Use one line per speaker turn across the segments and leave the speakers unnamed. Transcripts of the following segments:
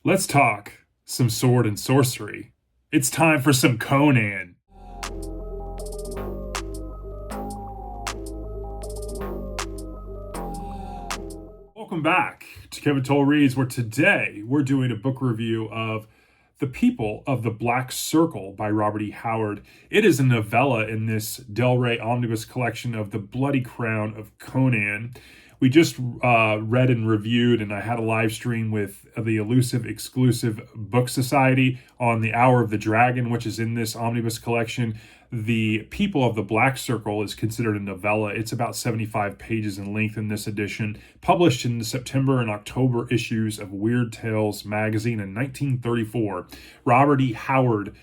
Let's talk some sword and sorcery. It's time for some Conan. Welcome back to Kevin Toll Reads, where today we're doing a book review of The People of the Black Circle by Robert E. Howard. It is a novella in this Del Rey omnibus collection of The Bloody Crown of Conan. We just read and reviewed, and I had a live stream with the Elusive Exclusive Book Society on The Hour of the Dragon, which is in this omnibus collection. The People of the Black Circle is considered a novella. It's about 75 pages in length in this edition, published in the September and October issues of Weird Tales magazine in 1934. Robert E. Howard,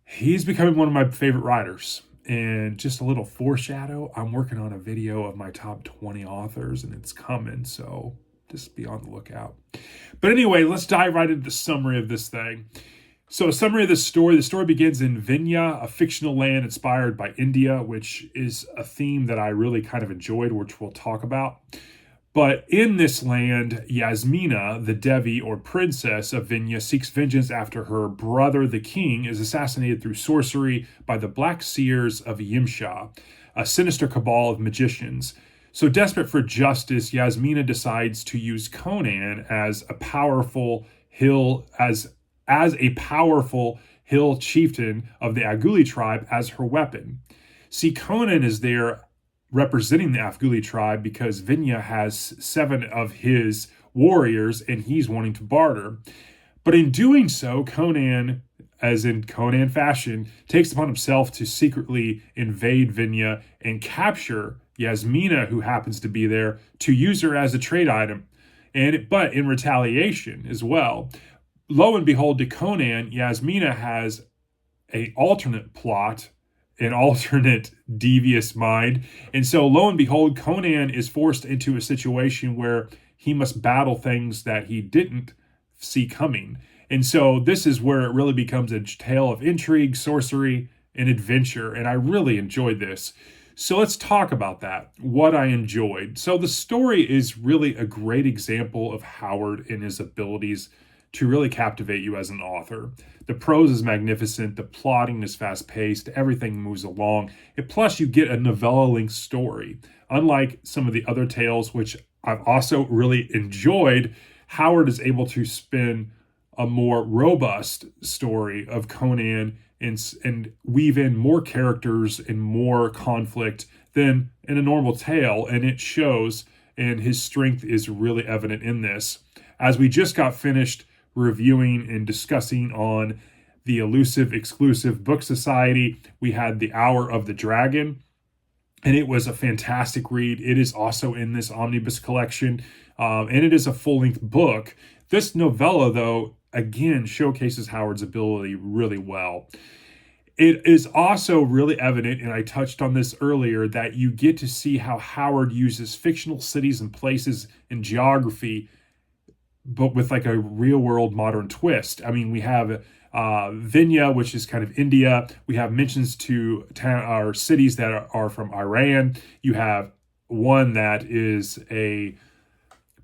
he's becoming one of my favorite writers. And just a little foreshadow, I'm working on a video of my top 20 authors, and it's coming, so just be on the lookout. But anyway, let's dive right into the summary of this thing. So a summary of this story. The story begins in Vinya, a fictional land inspired by India, which is a theme that I really kind of enjoyed, which we'll talk about. But in this land, Yasmina, the Devi or princess of Vinya, seeks vengeance after her brother, the king, is assassinated through sorcery by the Black Seers of Yimsha, a sinister cabal of magicians. So desperate for justice, Yasmina decides to use Conan as a powerful hill chieftain of the Aguli tribe as her weapon. See, Conan is there representing the Afghuli tribe because Vinya has 7 of his warriors and he's wanting to barter. But in doing so, Conan, as in Conan fashion, takes upon himself to secretly invade Vinya and capture Yasmina, who happens to be there, to use her as a trade item, but in retaliation as well. Lo and behold, to Conan, Yasmina has an alternate plot, an alternate devious mind. And so lo and behold, Conan is forced into a situation where he must battle things that he didn't see coming. And so this is where it really becomes a tale of intrigue, sorcery, and adventure. And I really enjoyed this. So let's talk about that, what I enjoyed. So the story is really a great example of Howard and his abilities to really captivate you as an author. The prose is magnificent, the plotting is fast-paced, everything moves along, and plus you get a novella-length story. Unlike some of the other tales, which I've also really enjoyed, Howard is able to spin a more robust story of Conan and weave in more characters and more conflict than in a normal tale, and it shows, and his strength is really evident in this. As we just got finished reviewing and discussing on the Elusive Exclusive Book Society, we had The Hour of the Dragon, and it was a fantastic read. It is also in this omnibus collection, and it is a full-length book. This novella, though, again, showcases Howard's ability really well. It is also really evident, and I touched on this earlier, that you get to see how Howard uses fictional cities and places and geography, but with like a real world modern twist. I mean, we have Vinya, which is kind of India. We have mentions to cities that are from Iran. You have one that is a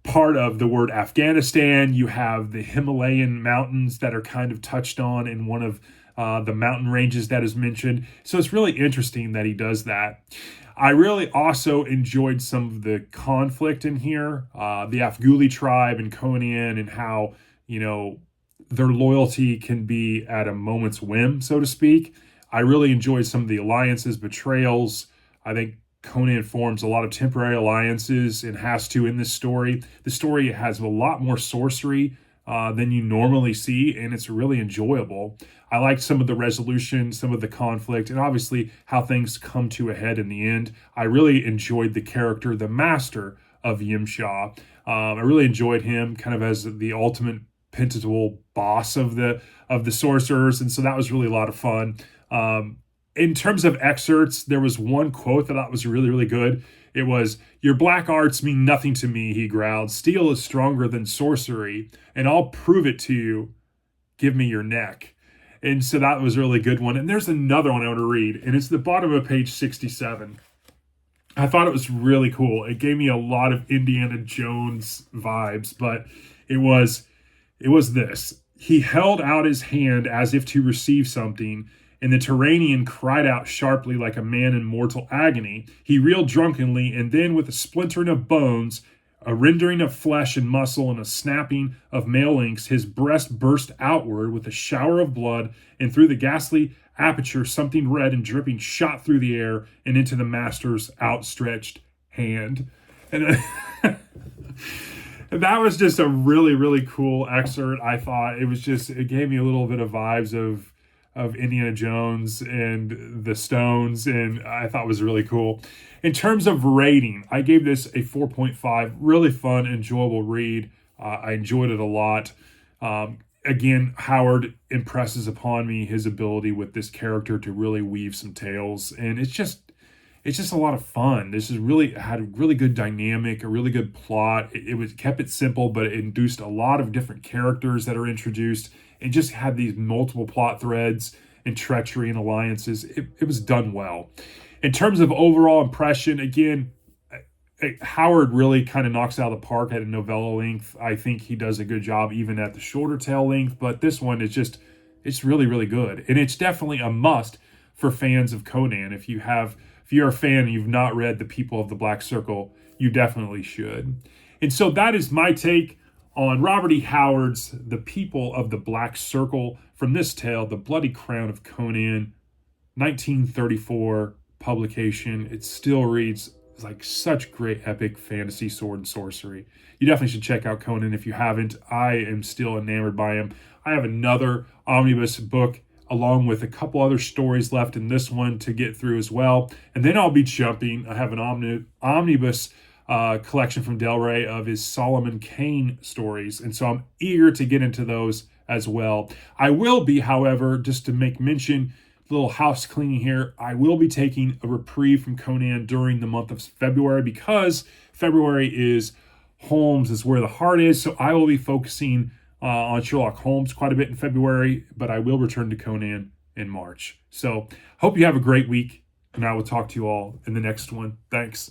part of the word Afghanistan. You have the Himalayan mountains that are kind of touched on in one of the mountain ranges that is mentioned. So it's really interesting that he does that. I really also enjoyed some of the conflict in here, the Afghuli tribe and Conan, and how, their loyalty can be at a moment's whim, so to speak. I really enjoyed some of the alliances, betrayals. I think Conan forms a lot of temporary alliances and has to in this story. The story has a lot more sorcery than you normally see, and it's really enjoyable. I liked some of the resolution, some of the conflict, and obviously how things come to a head in the end. I really enjoyed the character, the master of Yimsha. I really enjoyed him kind of as the ultimate pentatool boss of the sorcerers, and so that was really a lot of fun. In terms of excerpts, there was one quote that I thought was really, really good. It was, "Your black arts mean nothing to me," he growled. "Steel is stronger than sorcery, and I'll prove it to you. Give me your neck." And so that was a really good one. And there's another one I want to read, and it's the bottom of page 67. I thought it was really cool. It gave me a lot of Indiana Jones vibes, but it was, It was this. He held out his hand as if to receive something, and the Turanian cried out sharply like a man in mortal agony. He reeled drunkenly, and then, with a splintering of bones, a rending of flesh and muscle, and a snapping of mail links, his breast burst outward with a shower of blood, and through the ghastly aperture, something red and dripping shot through the air and into the master's outstretched hand. And that was just a really, really cool excerpt. I thought it gave me a little bit of vibes of Indiana Jones and the Stones, and I thought it was really cool. In terms of rating, I gave this a 4.5. Really fun, enjoyable read. I enjoyed it a lot. Again, Howard impresses upon me his ability with this character to really weave some tales, and it's just a lot of fun. This is really had a really good dynamic, a really good plot. It kept it simple, but it induced a lot of different characters that are introduced, and just had these multiple plot threads and treachery and alliances. It was done well. In terms of overall impression, again, Howard really kind of knocks out of the park at a novella length. I think he does a good job even at the shorter tale length, but this one is it's really, really good. And it's definitely a must for fans of Conan. If you're a fan and you've not read The People of the Black Circle, you definitely should. And so that is my take on Robert E. Howard's The People of the Black Circle, from this tale, The Bloody Crown of Conan, 1934 publication. It still reads like such great epic fantasy sword and sorcery. You definitely should check out Conan if you haven't. I am still enamored by him. I have another omnibus book along with a couple other stories left in this one to get through as well. And then I'll be jumping. I have an omnibus collection from Del Rey of his Solomon Kane stories. And so I'm eager to get into those as well. I will be, however, just to make mention, little house cleaning here, I will be taking a reprieve from Conan during the month of February, because February is Holmes is where the heart is. So I will be focusing on Sherlock Holmes quite a bit in February, but I will return to Conan in March. So hope you have a great week, and I will talk to you all in the next one. Thanks.